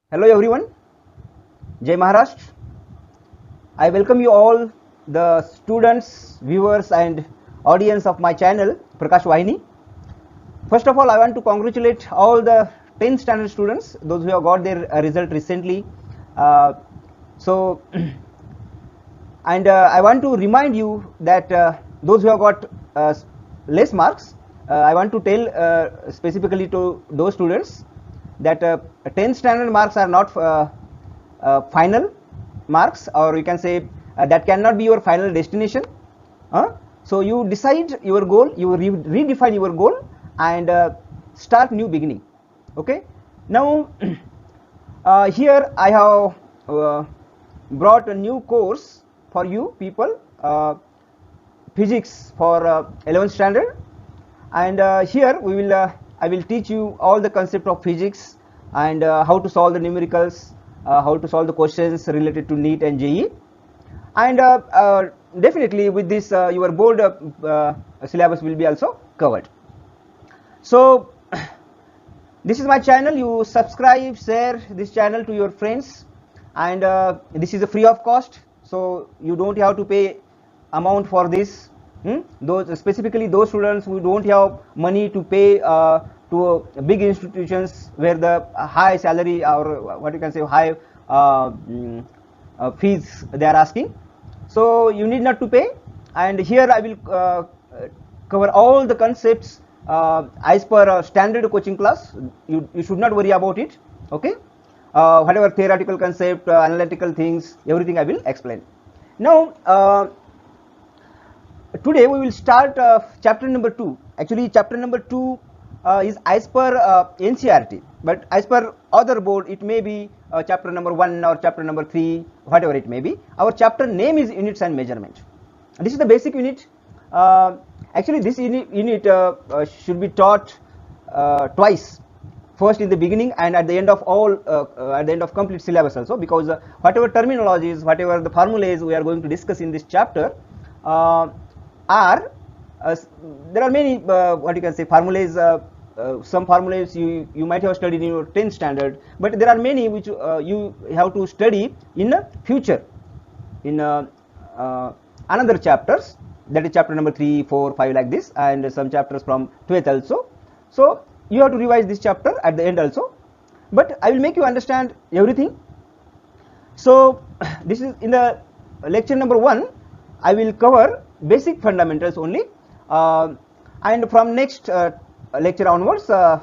Hello everyone, Jai Maharashtra. I welcome you all, the students, viewers and audience of my channel Prakash Vahini. First of all, I want to congratulate all the 10th standard students, those who have got their result recently. So and I want to remind you that those who have got less marks, I want to tell specifically to those students that 10th standard marks are not final marks, or you can say that cannot be your final destination. So you decide your goal, you redefine your goal and start new beginning. Okay, now here I have brought a new course for you people, physics for 11th standard, and here we will I will teach you all the concept of physics and how to solve the numericals, how to solve the questions related to NEET and JEE, and definitely with this your board syllabus will be also covered. So this is my channel. You subscribe, share this channel to your friends, and this is a free of cost, so you don't have to pay amount for this. Those specifically those students who don't have money to pay to big institutions where the high salary, or what you can say high fees they are asking, so you need not to pay. And here I will cover all the concepts as per standard coaching class. You should not worry about it. Okay, whatever theoretical concept, analytical things, everything I will explain. Now today we will start chapter number 2. Actually chapter number 2 is as per NCERT, but as per other board it may be chapter number 1 or chapter number 3, whatever it may be. Our chapter name is units and measurement. This is the basic unit. Actually this unit should be taught twice, first in the beginning and at the end of all at the end of complete syllabus also, because whatever terminologies, whatever the formulas we are going to discuss in this chapter are there are many what you can say formulas. Some formulas you might have studied in your 10th standard, but there are many which you have to study in the future in another chapters, that is chapter number 3, 4, 5 like this, and some chapters from 12th also. So you have to revise this chapter at the end also, but I will make you understand everything. So this is in the lecture number 1 I will cover basic fundamentals only, and from next lecture onwards I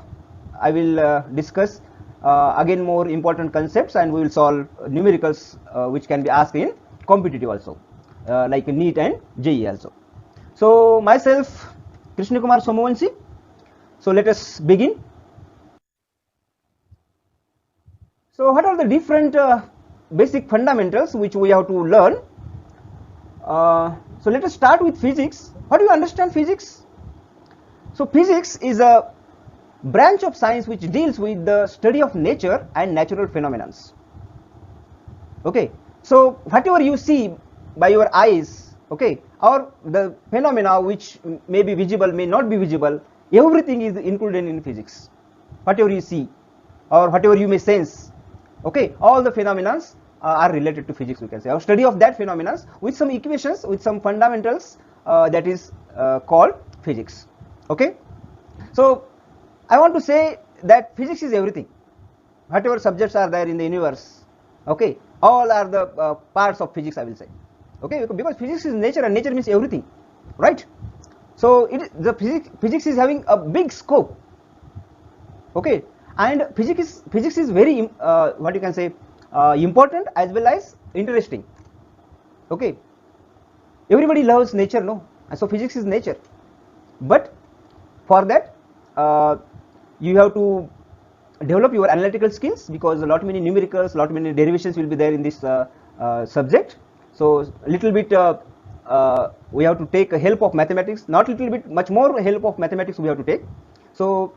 will discuss again more important concepts, and we will solve numericals which can be asked in competitive also, like NEET and JEE also. So myself Krishna Kumar Somavanshi. So let us begin. So what are the different basic fundamentals which we have to learn? So let us start with physics. How do you understand physics? So physics is a branch of science which deals with the study of nature and natural phenomena. Okay, so whatever you see by your eyes, okay, or the phenomena which may be visible, may not be visible, everything is included in physics. Whatever you see or whatever you may sense, okay, all the phenomena are related to physics, we can say. Our study of that phenomena with some equations, with some fundamentals, that is called physics. Okay, so I want to say that physics is everything. Whatever subjects are there in the universe, okay, all are the parts of physics, I will say. Okay, because physics is nature, and nature means everything, right? So the physics is having a big scope. Okay, and physics is very what you can say important as well as interesting. Okay, everybody loves nature, no? And so physics is nature, but for that you have to develop your analytical skills, because a lot many numericals, lot many derivations will be there in this subject. So little bit we have to take help of mathematics, not little bit, much more help of mathematics we have to take. So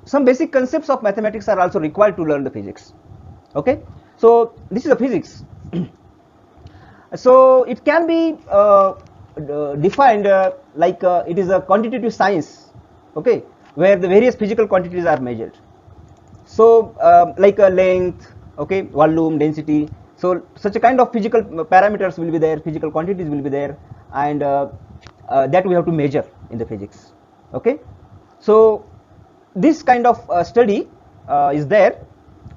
some basic concepts of mathematics are also required to learn the physics. Okay, so this is the physics. So it can be defined like it is a quantitative science, okay, where the various physical quantities are measured. So like length, okay, volume, density. So such a kind of physical parameters will be there, physical quantities will be there, and that we have to measure in the physics. Okay, so this kind of study is there,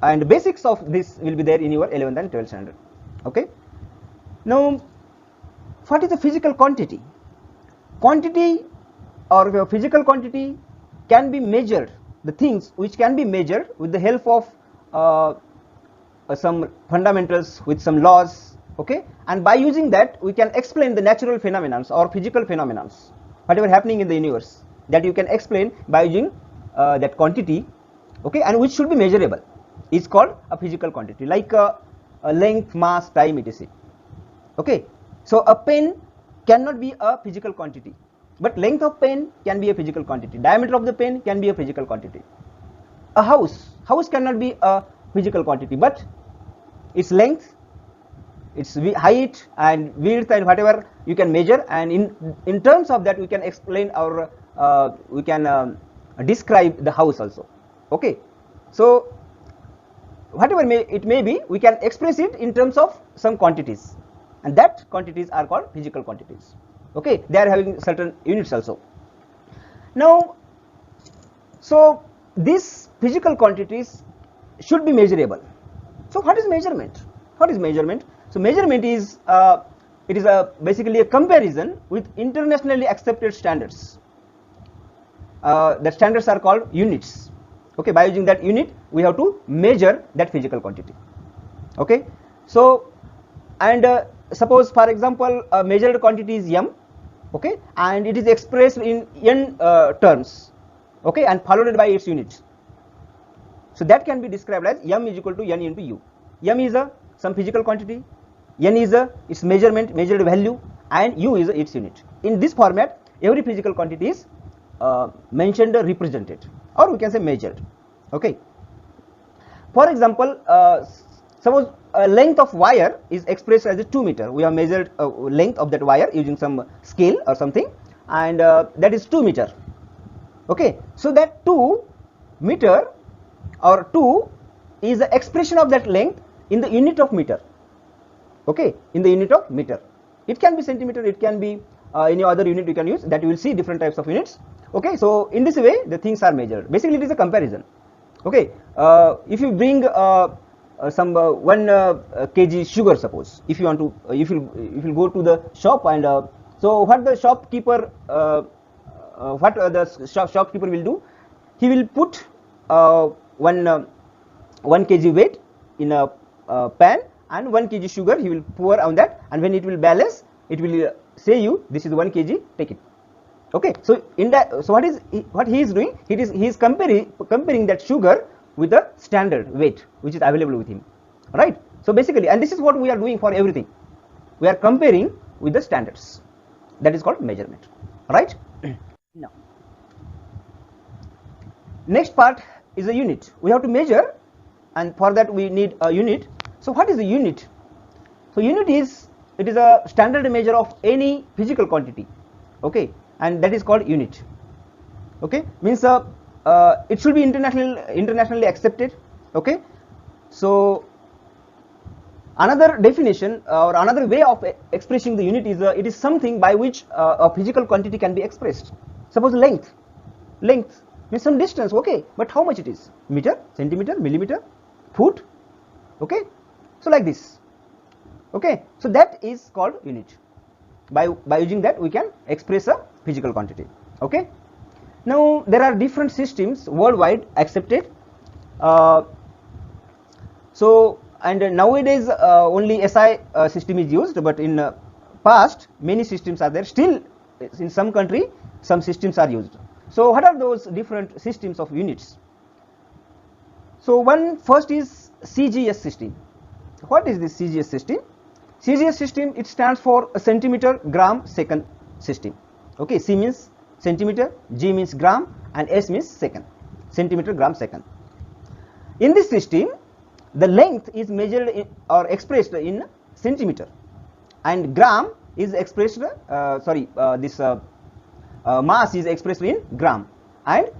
and basics of this will be there in your 11th and 12th standard. Okay, now what is the physical quantity? Quantity or physical quantity can be measured, the things which can be measured with the help of some fundamentals, with some laws. Okay, and by using that we can explain the natural phenomena or physical phenomena, whatever happening in the universe, that you can explain by using that quantity. Okay, and which should be measurable is called a physical quantity, like a length, mass, time, etc. Okay, so a pen cannot be a physical quantity, but length of pen can be a physical quantity, diameter of the pen can be a physical quantity. A house cannot be a physical quantity, but its length, its height and width and whatever you can measure, and in terms of that we can explain our we can describe the house also. Okay, so whatever it may be, we can express it in terms of some quantities, and that quantities are called physical quantities. Okay, they are having certain units also. Now, so these physical quantities should be measurable. So what is measurement? What is measurement? So measurement is it is basically a comparison with internationally accepted standards. The standards are called units. Okay, by using that unit we have to measure that physical quantity. Okay, so and suppose for example a measured quantity is m, okay, and it is expressed in n terms, okay, and followed by its units. So that can be described as m is equal to n into u. M is some physical quantity, n is its measurement, measured value, and u is its unit. In this format every physical quantity is mentioned, represented, or we can say measured. Okay, for example, suppose a length of wire is expressed as a 2 meter. We have measured length of that wire using some scale or something, and that is 2 meter. Okay, so that 2 meter or 2 is the expression of that length in the unit of meter. Okay, in the unit of meter. It can be centimeter, it can be any other unit you can use, that you will see different types of units. Okay, so in this way the things are measured. Basically it is a comparison. Okay, if you bring some 1 kg sugar, suppose, if you want to if you go to the shop, and so what the shopkeeper shopkeeper will do, he will put 1 kg weight in a pan, and 1 kg sugar he will pour on that, and when it will balance, it will say you this is 1 kg, take it. Okay, so in that, so what he is doing, he is comparing that sugar with the standard weight which is available with him, right? So basically, and this is what we are doing for everything, we are comparing with the standards. That is called measurement, right? Now, next part is a unit. We have to measure, and for that we need a unit. So what is a unit? So unit is, it is a standard measure of any physical quantity. Okay, and that is called unit. Okay, means it should be internationally accepted. Okay, so another definition or another way of expressing the unit is it is something by which a physical quantity can be expressed. Suppose length means some distance. Okay, but how much it is? Meter, centimeter, millimeter, foot. Okay, so like this. Okay, so that is called unit. By using that we can express a physical quantity. Okay, now there are different systems worldwide accepted. So and nowadays only SI system is used, but in past many systems are there. Still in some country some systems are used. So what are those different systems of units? So first is CGS system. What is this CGS system? CGS system, it stands for a centimeter gram second system. Okay, C means centimeter, G means gram, and S means second, centimeter gram second. In this system the length is measured in, or expressed in centimeter, and gram is expressed mass is expressed in gram, and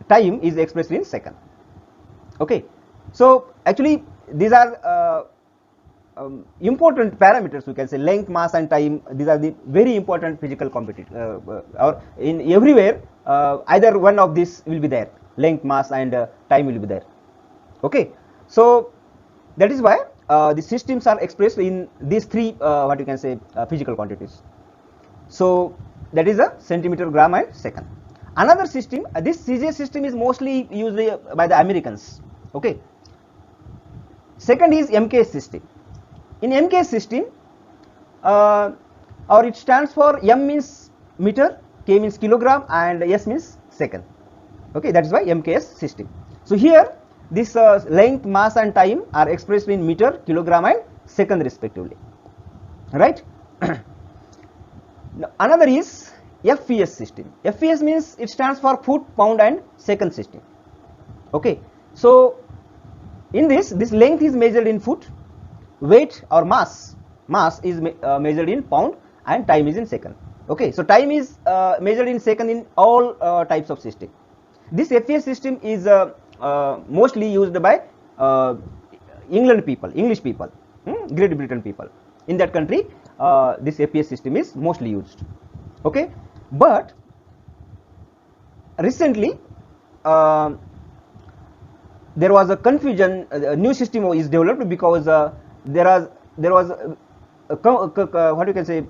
time is expressed in second. Okay, So actually these are important parameters, we can say length, mass and time. These are the very important physical competitor or in everywhere either one of these will be there, length, mass and time will be there. Okay, so that is why the systems are expressed in these three what you can say physical quantities. So that is a centimeter, gram and second. Another system, this CJ system is mostly used by the Americans. Okay, second is MKS system. In MKS system or it stands for M means meter, K means kilogram and S means second. Okay, that is why MKS system. So here this length, mass and time are expressed in meter, kilogram and second respectively, right? Now, another is FES system. FES means it stands for foot, pound and second system. Okay, so in this length is measured in foot, weight or mass is measured in pound and time is in second. Okay, so time is measured in second in all types of system. This FES system is mostly used by English people, Great Britain people. In that country this FES system is mostly used. Okay, but recently there was a confusion, a new system is developed because there was what you can say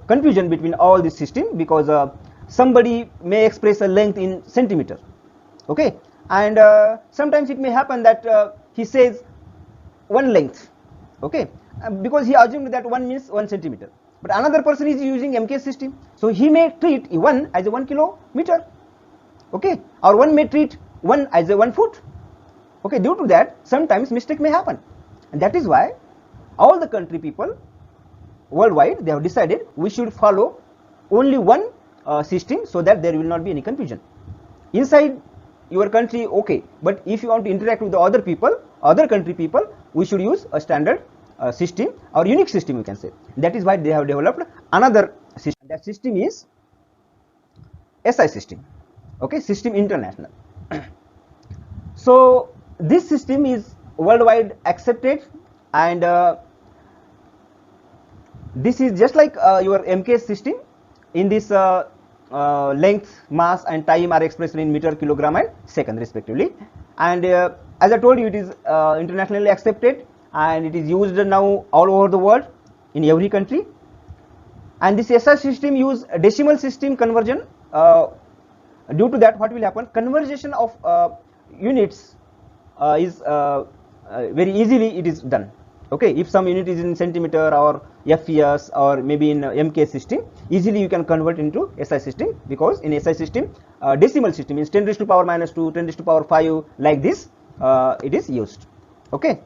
confusion between all this system, because somebody may express a length in centimeter. Okay, and sometimes it may happen that he says one length. Okay, because he assumed that 1 means 1 centimeter, but another person is using MKS system, so he may treat 1 as a 1 kilometer. Okay, or one may treat 1 as a 1 foot. Okay, due to that sometimes mistake may happen, and that is why all the country people worldwide, they have decided we should follow only one system, so that there will not be any confusion inside your country. Okay, but if you want to interact with the other people, other country people, we should use a standard system or unique system, you can say. That is why they have developed another system. That system is SI system. Okay, System International. So this system is worldwide accepted, and this is just like your MKS system. In this length, mass and time are expressed in meter, kilogram and second respectively, and as I told you, it is internationally accepted and it is used now all over the world in every country. And this SI system use decimal system conversion. Due to that, what will happen, conversion of units is very easily it is done. Okay, if some unit is in centimeter or FES or maybe in MKS system, easily you can convert into SI system, because in SI system decimal system means 10 raised to power minus 2, 10 raised to power 5, like this it is used. Okay,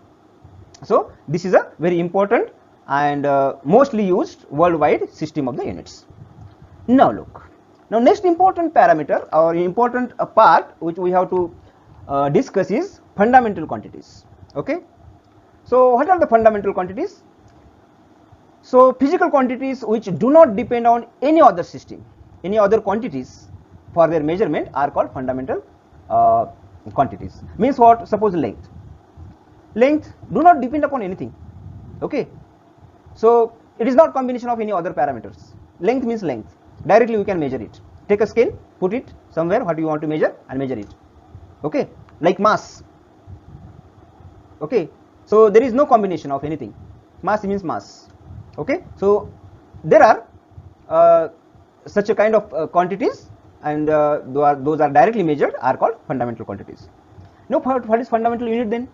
so this is a very important and mostly used worldwide system of the units. Now look, now next important parameter or important part which we have to discuss is fundamental quantities. Okay, so what are the fundamental quantities? So physical quantities which do not depend on any other system, any other quantities for their measurement are called fundamental quantities. Means what? Suppose length do not depend upon anything. Okay, so it is not combination of any other parameters. Length means length, directly we can measure it. Take a scale, put it somewhere what you want to measure and measure it. Okay, like mass. Okay, so there is no combination of anything. Mass means mass. Okay, so there are such a kind of quantities, and those are directly measured, are called fundamental quantities. Now what is fundamental unit then?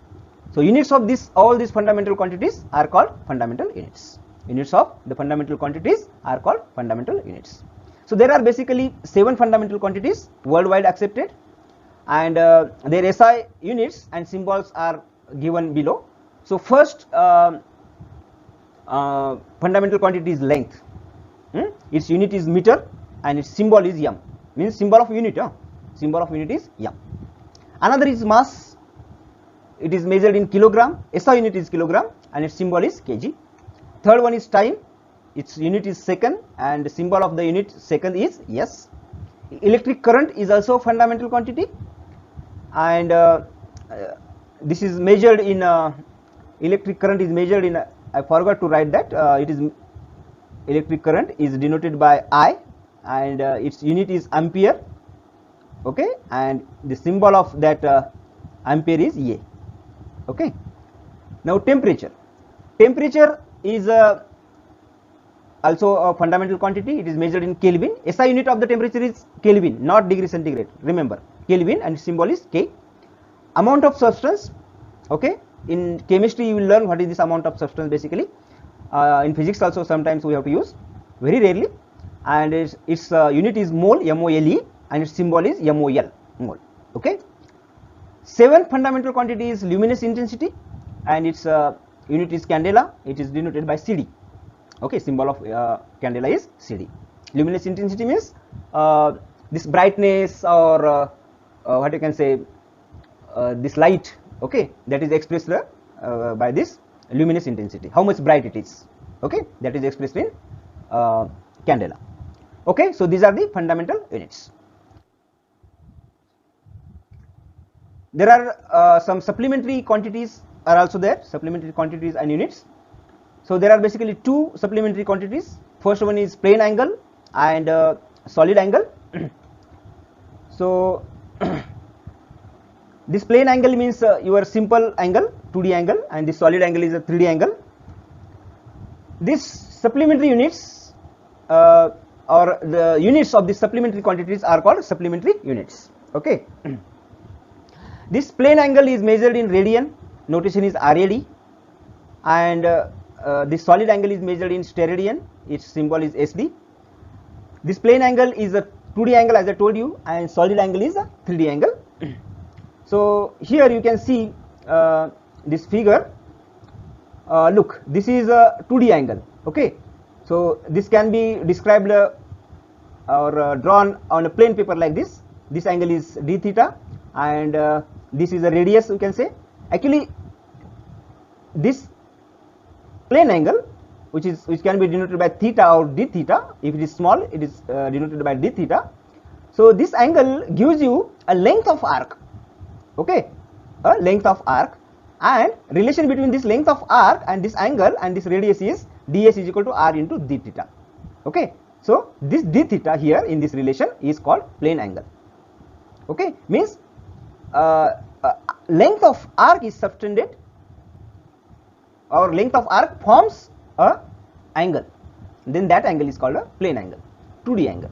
So units of this, all these fundamental quantities are called fundamental units. Units of the fundamental quantities are called fundamental units. So there are basically 7 fundamental quantities worldwide accepted, and their SI units and symbols are given below. So first fundamental quantity is length. Its unit is meter and its symbol is m, means symbol of unit. Symbol of unit is m. Another is mass. It is measured in kilogram. SI unit is kilogram and its symbol is kg. Third one is time. Its unit is second and the symbol of the unit second is s. Electric current is also fundamental quantity, and this is measured in electric current is measured in I forgot to write that it is electric current is denoted by I, and its unit is ampere, okay, and the symbol of that ampere is A. Okay. Now temperature is also a fundamental quantity. It is measured in Kelvin. SI unit of the temperature is Kelvin, not degree centigrade. Remember, Kelvin, and symbol is K. Amount of substance, okay. In chemistry you will learn what is this amount of substance basically. In physics also sometimes we have to use, very rarely, and its unit is mole, MOLE, and its symbol is MOL, mole. Okay. Seventh fundamental quantity is luminous intensity, and its unit is candela. It is denoted by CD. Okay, symbol of candela is CD. Luminous intensity means this brightness, or what you can say, this light, okay, that is expressed by this luminous intensity, how much bright it is, okay, that is expressed in candela. Okay, so these are the fundamental units. There are some supplementary quantities are also there, supplementary quantities and units. So there are basically two supplementary quantities. First one is plane angle and solid angle. So this plane angle means your simple angle, 2D angle, and this solid angle is a 3D angle. These supplementary units or the units of the supplementary quantities are called supplementary units. Okay. This plane angle is measured in radian, notation is RAD, and this solid angle is measured in steradian, its symbol is SD. This plane angle is a 2D angle as I told you, and solid angle is a 3D angle. So here you can see this figure. Look, this is a 2D angle. Okay, so this can be described or drawn on a plain paper like this. This angle is d theta, and this is a radius, you can say. Actually, this plane angle, which can be denoted by theta or d theta. If it is small, it is denoted by d theta. So this angle gives you a length of arc. Okay, a length of arc, and relation between this length of arc and this angle and this radius is ds is equal to r into d theta. Okay, so this d theta here in this relation is called plane angle. Okay, means length of arc is subtended, or length of arc forms a angle, then that angle is called a plane angle, 2D angle.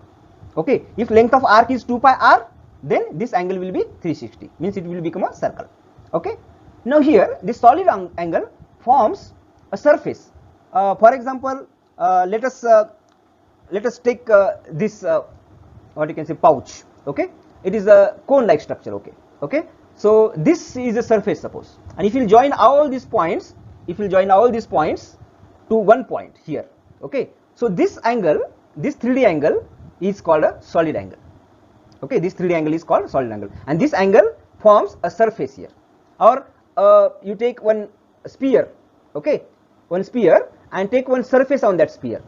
Okay, if length of arc is 2 pi r, then this angle will be 360, means it will become a circle. Okay. Now here this solid angle forms a surface. For example, let us take this what you can say pouch. Okay, it is a cone like structure. Okay. Okay, so this is a surface, suppose, and if you join all these points, to one point here. Okay, so this angle, this 3D angle is called a solid angle. Okay, this 3D angle is called solid angle, and this angle forms a surface here. Or you take one sphere, okay, one sphere, and take one surface on that sphere,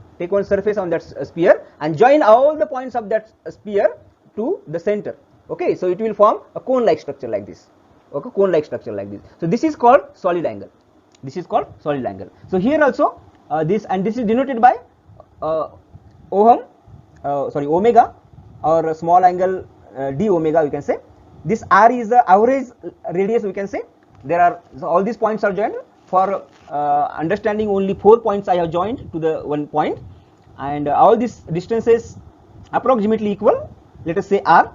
and join all the points of that sphere to the center. Okay, so it will form a cone like structure like this. Okay, cone like structure like this. So this is called solid angle. So here also this is denoted by omega, or a small angle d omega, you can say. This r is the average radius, we can say. There are, so all these points are joined. For understanding, only 4 points I have joined to the one point, and all these distances approximately equal, let us say r,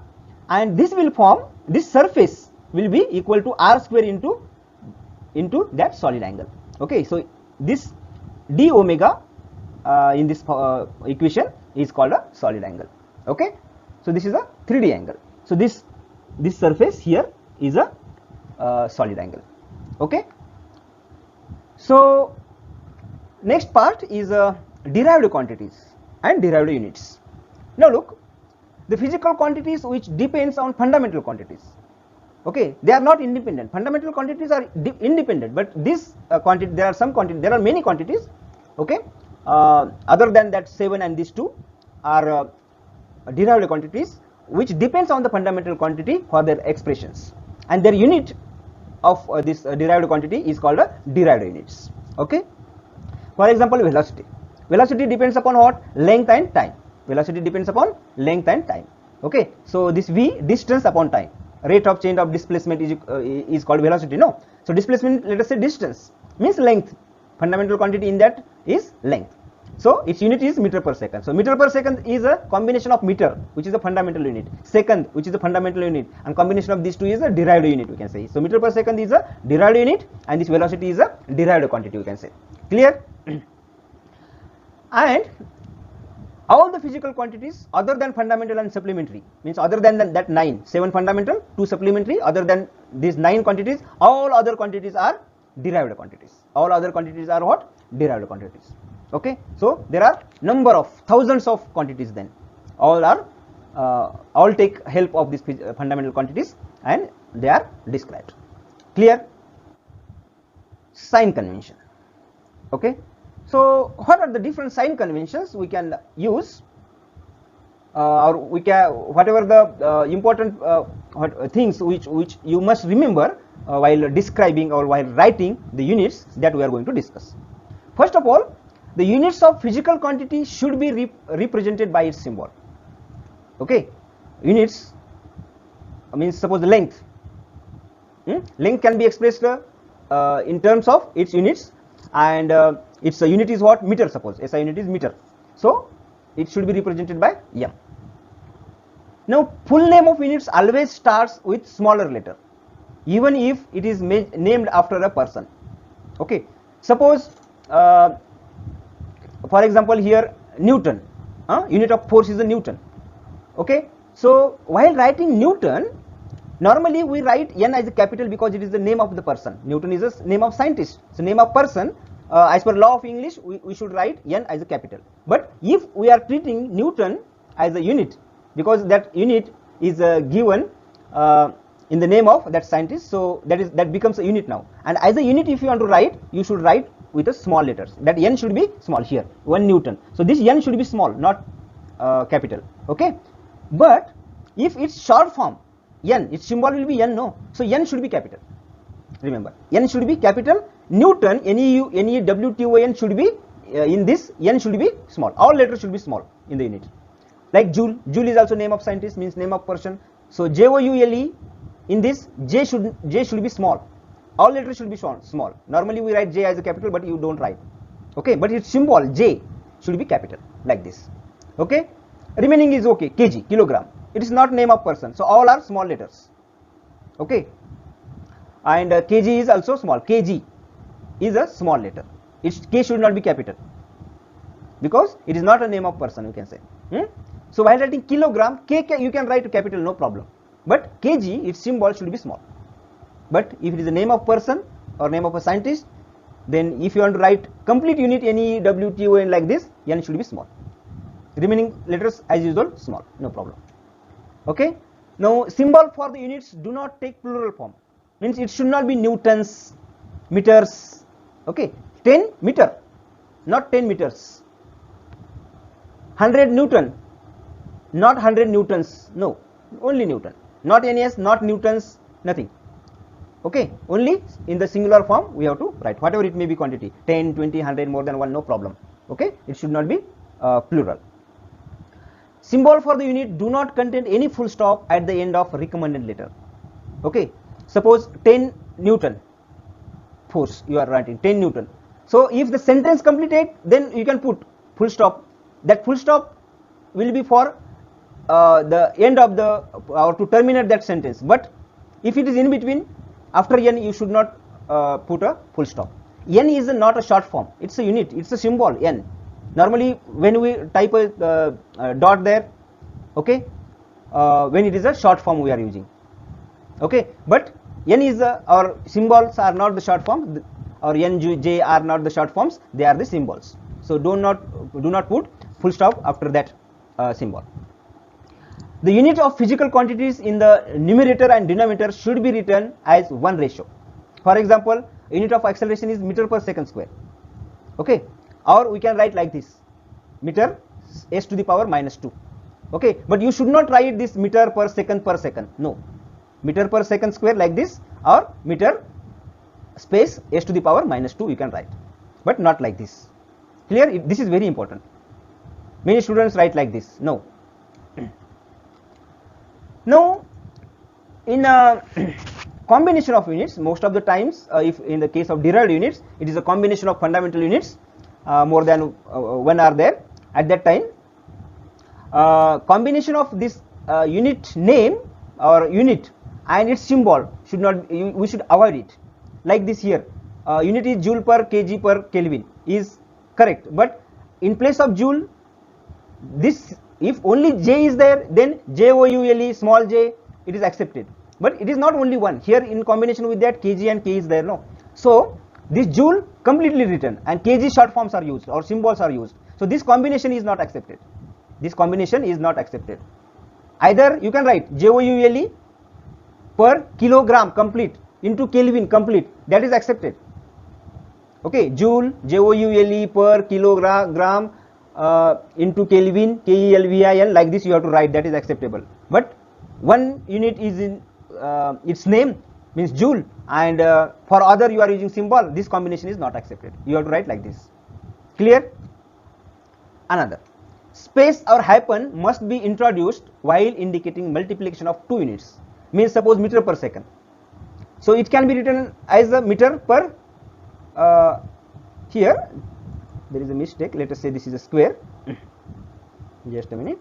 and this will form, this surface will be equal to r square into that solid angle. Okay, so this d omega in this equation is called a solid angle. Okay, so this is a 3D angle. So this surface here is a solid angle. Okay, so next part is derived quantities and derived units. Now look, the physical quantities which depends on fundamental quantities. Okay, they are not independent. Fundamental quantities are independent, but this quantity, there are many quantities. Okay, other than that 7 and these 2 are derived quantities which depends on the fundamental quantity for their expressions, and their unit of this derived quantity is called derived units. Okay. For example, velocity. Velocity depends upon what? Length and time. Velocity depends upon length and time. Okay. So this v, distance upon time. Rate of change of displacement is called velocity. No. So displacement, let us say distance, means length. Fundamental quantity in that is length. So its unit is meter per second. So meter per second is a combination of meter, which is a fundamental unit, second, which is a fundamental unit, and combination of these two is a derived unit, we can say. So meter per second is a derived unit, and this velocity is a derived quantity, we can say. Clear? And all the physical quantities other than fundamental and supplementary, means other than that 7 fundamental, 2 supplementary, other than these 9 quantities, all other quantities are derived quantities. All other quantities are what? Derived quantities. Okay. So there are number of thousands of quantities, then all are all take help of these fundamental quantities and they are described. Clear? Sign convention. Okay. So what are the different sign conventions we can use, or we can, whatever the important things which you must remember while describing or while writing the units that we are going to discuss. First of all, the units of physical quantity should be represented by its symbol. Okay. Units means, suppose the length. Length can be expressed in terms of its units, and its unit is what? Meter. Suppose SI unit is meter. So it should be represented by m. Now full name of units always starts with smaller letter, even if it is named after a person. Okay. Suppose for example here Newton, unit of force is a Newton. Okay. So while writing Newton, normally we write n as a capital because it is the name of the person. Newton is a name of scientist. So name of person, as per law of English, we should write n as a capital. But if we are treating Newton as a unit, because that unit is given in the name of that scientist, so that becomes a unit now. And as a unit, if you want to write, you should write with a small letters. That n should be small here, 1 Newton. So this n should be small, not capital. Okay. But if it's short form, n, its symbol will be n, no. So n should be capital. Remember, n should be capital. Newton, NEWTON should be in this, n should be small. All letters should be small in the unit. Like Joule. Joule is also name of scientist, means name of person. So JOULE, in this J should be small. All letters should be small. Normally we write J as a capital, but you don't write. Okay, but its symbol J should be capital, like this. Okay. Remaining is okay. kg, kilogram. It is not name of person, so all are small letters. Okay. And kg is also small. Kg is a small letter. Its k should not be capital because it is not a name of person, you can say. So while writing kilogram, k you can write capital, no problem. But kg, its symbol should be small. But if it is a name of person or name of a scientist, then if you want to write complete unit NEWTON like this, n should be small. Remaining letters as usual small, no problem. Okay. Now symbol for the units do not take plural form, means it should not be newtons, meters. Okay. 10 meter, not 10 meters. 100 Newton, not 100 newtons, no, only Newton, not NS, not newtons, nothing. Okay, only in the singular form we have to write, whatever it may be quantity, 10, 20, 100, more than 1, no problem. Okay, it should not be plural. Symbol for the unit do not contain any full stop at the end of recommended letter. Okay, suppose 10 Newton force you are writing, 10 Newton. So if the sentence completed, then you can put full stop. That full stop will be for the end of the, or to terminate that sentence. But if it is in between, after n, you should not put a full stop. N is not a short form, it's a unit, it's a symbol n. Normally when we type a dot there, okay, when it is a short form we are using. Okay, but n is our symbols are not the short form, or n, j are not the short forms, they are the symbols. So do not put full stop after that symbol. The unit of physical quantities in the numerator and denominator should be written as 1 ratio. For example, unit of acceleration is meter per second square. Okay, or we can write like this, meter s to the power minus 2. Okay, but you should not write this meter per second, no, meter per second square like this, or meter space s to the power minus 2 you can write, but not like this. Clear? This is very important. Many students write like this. No. Now, in a combination of units, most of the times, if in the case of derived units, it is a combination of fundamental units, more than one are there. At that time, combination of this unit name or unit and its symbol should not, we should avoid it. Like this here, unit is joule per kg per Kelvin is correct, but in place of joule, this, if only J is there, then JOULE small j, it is accepted. But it is not only one. Here in combination with that, kg and k is there, no. So this joule completely written and kg short forms are used or symbols are used. So this combination is not accepted. This combination is not accepted. Either you can write JOULE per kilogram complete into Kelvin complete, that is accepted. Okay, joule, JOULE per kilogram into Kelvin, KELVIN, like this you have to write, that is acceptable. But one unit is in its name means joule, and for other you are using symbol, this combination is not accepted. You have to write like this. Clear? Another, space or hyphen must be introduced while indicating multiplication of two units, means suppose meter per second. So it can be written as a meter per, here there is a mistake, let us say this is a square, just a minute.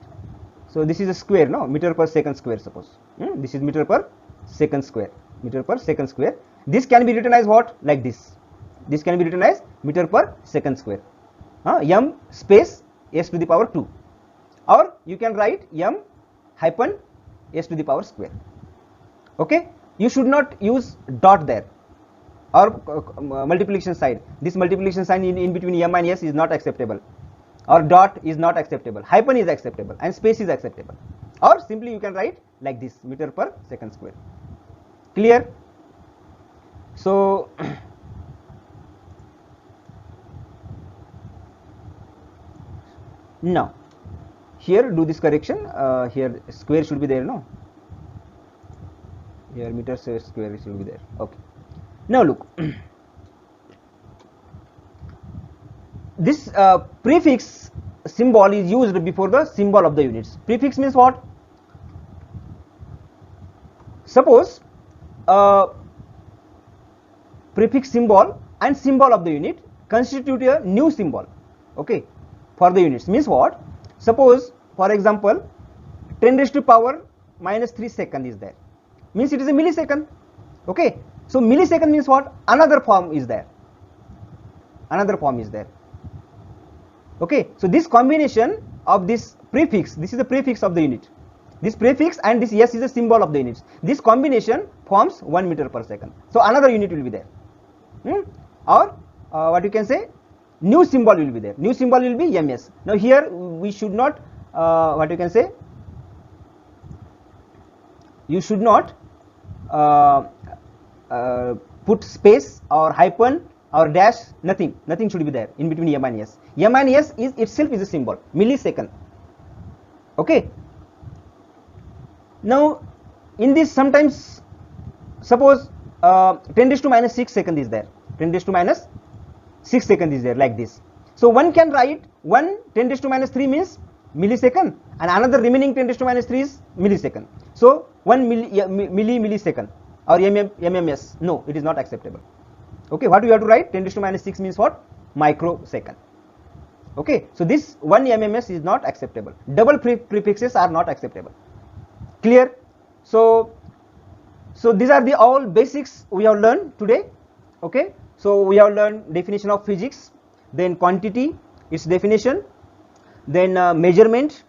So this is a square, no, meter per second square suppose, this is meter per second square, meter per second square. This can be written as what? Like this. This can be written as meter per second square, m space s to the power 2, or you can write m hyphen s to the power square. Okay, you should not use dot there or multiplication sign. This multiplication sign in between m and s is not acceptable, or dot is not acceptable, hyphen is acceptable and space is acceptable, or simply you can write like this, meter per second square. Clear? So now here do this correction, here square should be there, no, here meter square should be there. Okay, now look, this prefix symbol is used before the symbol of the units. Prefix means what? Suppose prefix symbol and symbol of the unit constitute a new symbol, okay, for the units. Means what? Suppose for example 10 raised to power minus 3 second is there, means it is a millisecond. Okay, so millisecond means what? Another form is there, another form is there. Okay, so this combination of this prefix, this is the prefix of the unit, this prefix and this s is a symbol of the units. This combination forms 1 meter per second. So another unit will be there, or what you can say, new symbol will be there. New symbol will be ms. Now here we should not, what you can say, you should not put space or hyphen or dash, nothing should be there in between m and s. M and s is itself is a symbol, millisecond. Okay, now in this sometimes suppose 10 raised to minus 6 second is there, 10 raised to minus 6 second is there, like this. So one can write 1 10 raised to minus 3 means millisecond, and another remaining 10 raised to minus 3 is millisecond. So 1 millisecond or mms, no, it is not acceptable. Okay, what you have to write? 10 raised to minus 6 means what? Microsecond. Okay, so this 1 mms is not acceptable. Double prefixes are not acceptable. Clear? So these are the all basics we have learned today. Okay, so we have learned definition of physics, then quantity, its definition, then measurement,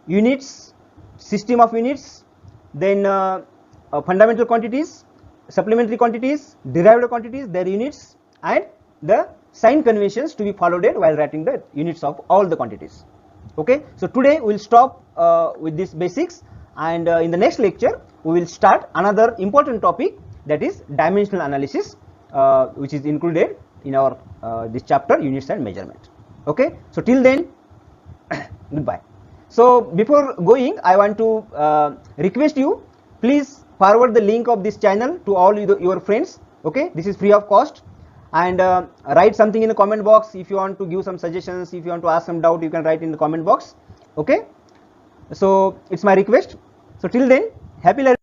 units, system of units, then fundamental quantities, supplementary quantities, derived quantities, their units, and the sign conventions to be followed while writing the units of all the quantities. Okay, so today we will stop with these basics, and in the next lecture we will start another important topic, that is dimensional analysis, which is included in our this chapter, units and measurement. Okay, so till then goodbye. So before going, I want to request you, please forward the link of this channel to all your friends. Okay, this is free of cost. And write something in the comment box. If you want to give some suggestions, if you want to ask some doubt, you can write in the comment box. Okay, so it's my request. So till then, happy learning.